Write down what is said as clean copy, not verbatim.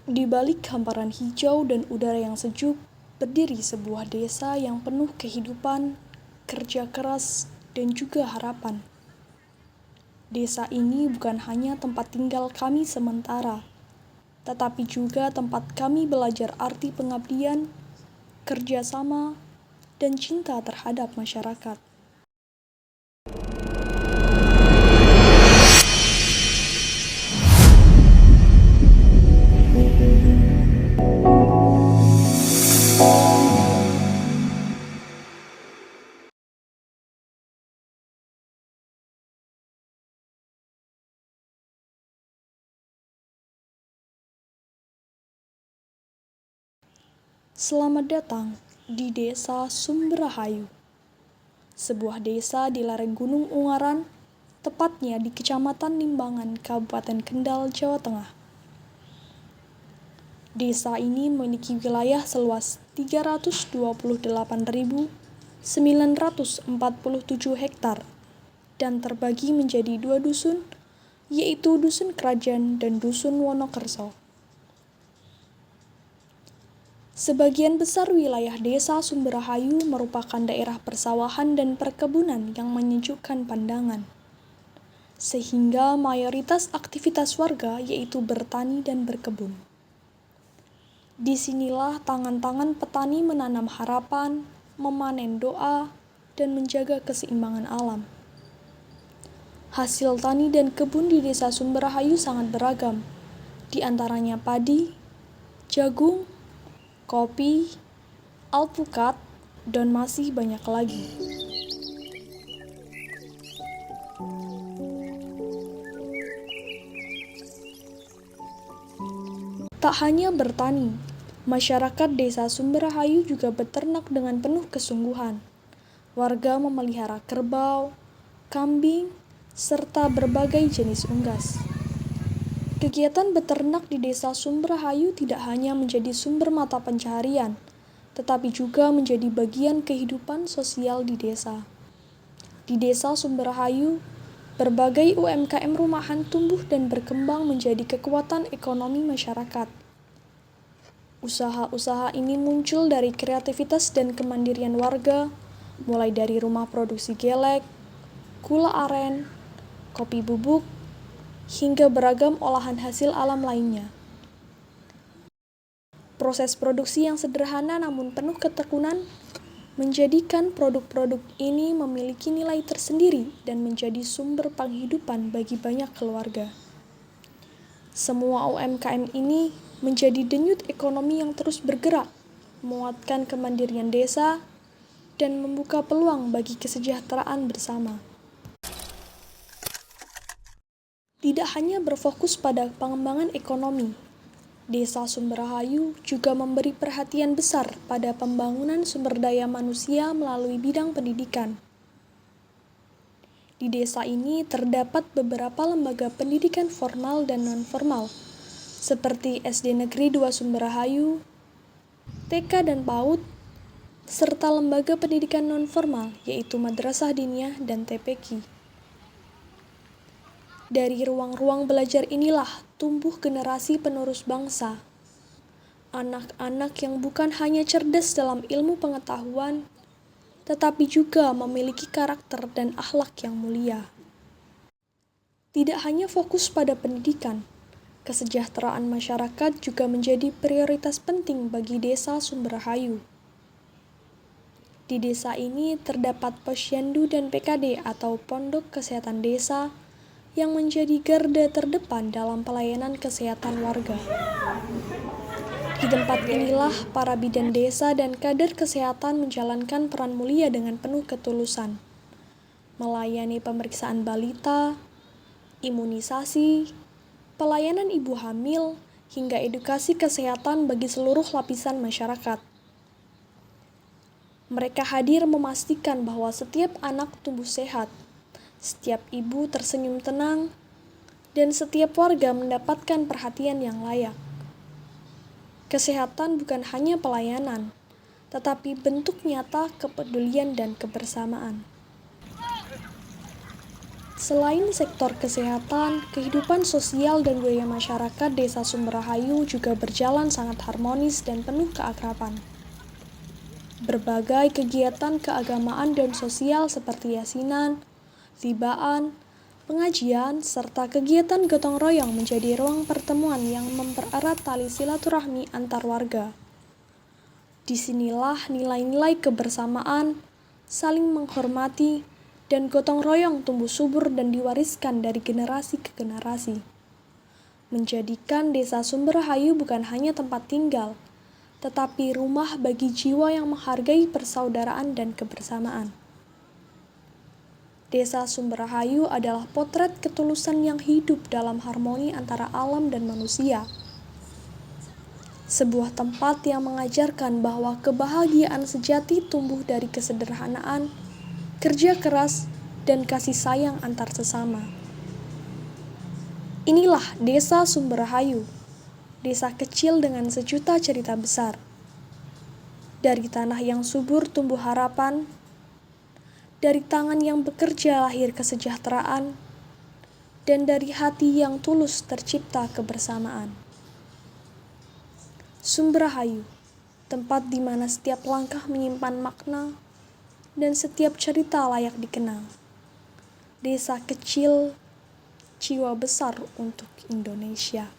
Di balik hamparan hijau dan udara yang sejuk, berdiri sebuah desa yang penuh kehidupan, kerja keras, dan juga harapan. Desa ini bukan hanya tempat tinggal kami sementara, tetapi juga tempat kami belajar arti pengabdian, kerjasama, dan cinta terhadap masyarakat. Selamat datang di Desa Sumberahayu, sebuah desa di lereng Gunung Ungaran, tepatnya di Kecamatan Limbangan, Kabupaten Kendal, Jawa Tengah. Desa ini memiliki wilayah seluas 328.947 hektar dan terbagi menjadi 2 dusun, yaitu Dusun Kerajaan dan Dusun Wonokerso. Sebagian besar wilayah Desa Sumberahayu merupakan daerah persawahan dan perkebunan yang menyejukkan pandangan, sehingga mayoritas aktivitas warga yaitu bertani dan berkebun. Disinilah tangan-tangan petani menanam harapan, memanen doa, dan menjaga keseimbangan alam. Hasil tani dan kebun di Desa Sumberahayu sangat beragam, di antaranya padi, jagung, kopi, alpukat, dan masih banyak lagi. Tak hanya bertani, masyarakat Desa Sumberahayu juga beternak dengan penuh kesungguhan. Warga memelihara kerbau, kambing, serta berbagai jenis unggas. Kegiatan beternak di Desa Sumberahayu tidak hanya menjadi sumber mata pencaharian, tetapi juga menjadi bagian kehidupan sosial di desa. Di Desa Sumberahayu, berbagai UMKM rumahan tumbuh dan berkembang menjadi kekuatan ekonomi masyarakat. Usaha-usaha ini muncul dari kreativitas dan kemandirian warga, mulai dari rumah produksi gelek, gula aren, kopi bubuk, hingga beragam olahan hasil alam lainnya. Proses produksi yang sederhana namun penuh ketekunan menjadikan produk-produk ini memiliki nilai tersendiri dan menjadi sumber penghidupan bagi banyak keluarga. Semua UMKM ini menjadi denyut ekonomi yang terus bergerak, menguatkan kemandirian desa, dan membuka peluang bagi kesejahteraan bersama. Tidak hanya berfokus pada pengembangan ekonomi, Desa Sumberahayu juga memberi perhatian besar pada pembangunan sumber daya manusia melalui bidang pendidikan. Di desa ini terdapat beberapa lembaga pendidikan formal dan non-formal, seperti SD Negeri 2 Sumberahayu, TK dan PAUD, serta lembaga pendidikan non-formal yaitu Madrasah Diniyah dan TPQ. Dari ruang-ruang belajar inilah tumbuh generasi penerus bangsa. Anak-anak yang bukan hanya cerdas dalam ilmu pengetahuan, tetapi juga memiliki karakter dan akhlak yang mulia. Tidak hanya fokus pada pendidikan, kesejahteraan masyarakat juga menjadi prioritas penting bagi Desa Sumberahayu. Di desa ini terdapat Posyandu dan PKD atau Pondok Kesehatan Desa, yang menjadi garda terdepan dalam pelayanan kesehatan warga. Di tempat inilah para bidan desa dan kader kesehatan menjalankan peran mulia dengan penuh ketulusan, melayani pemeriksaan balita, imunisasi, pelayanan ibu hamil, hingga edukasi kesehatan bagi seluruh lapisan masyarakat. Mereka hadir memastikan bahwa setiap anak tumbuh sehat, setiap ibu tersenyum tenang, dan setiap warga mendapatkan perhatian yang layak. Kesehatan bukan hanya pelayanan, tetapi bentuk nyata kepedulian dan kebersamaan. Selain sektor kesehatan, kehidupan sosial dan budaya masyarakat Desa Sumberrahayu juga berjalan sangat harmonis dan penuh keakraban. Berbagai kegiatan keagamaan dan sosial seperti yasinan, tibaan, pengajian, serta kegiatan gotong royong menjadi ruang pertemuan yang mempererat tali silaturahmi antar warga. Disinilah nilai-nilai kebersamaan, saling menghormati, dan gotong royong tumbuh subur dan diwariskan dari generasi ke generasi. Menjadikan Desa Sumberrahayu bukan hanya tempat tinggal, tetapi rumah bagi jiwa yang menghargai persaudaraan dan kebersamaan. Desa Sumberrahayu adalah potret ketulusan yang hidup dalam harmoni antara alam dan manusia. Sebuah tempat yang mengajarkan bahwa kebahagiaan sejati tumbuh dari kesederhanaan, kerja keras, dan kasih sayang antar sesama. Inilah Desa Sumberrahayu, desa kecil dengan sejuta cerita besar. Dari tanah yang subur tumbuh harapan, dari tangan yang bekerja lahir kesejahteraan, dan dari hati yang tulus tercipta kebersamaan. Sumberrahayu, tempat di mana setiap langkah menyimpan makna dan setiap cerita layak dikenang. Desa kecil, jiwa besar untuk Indonesia.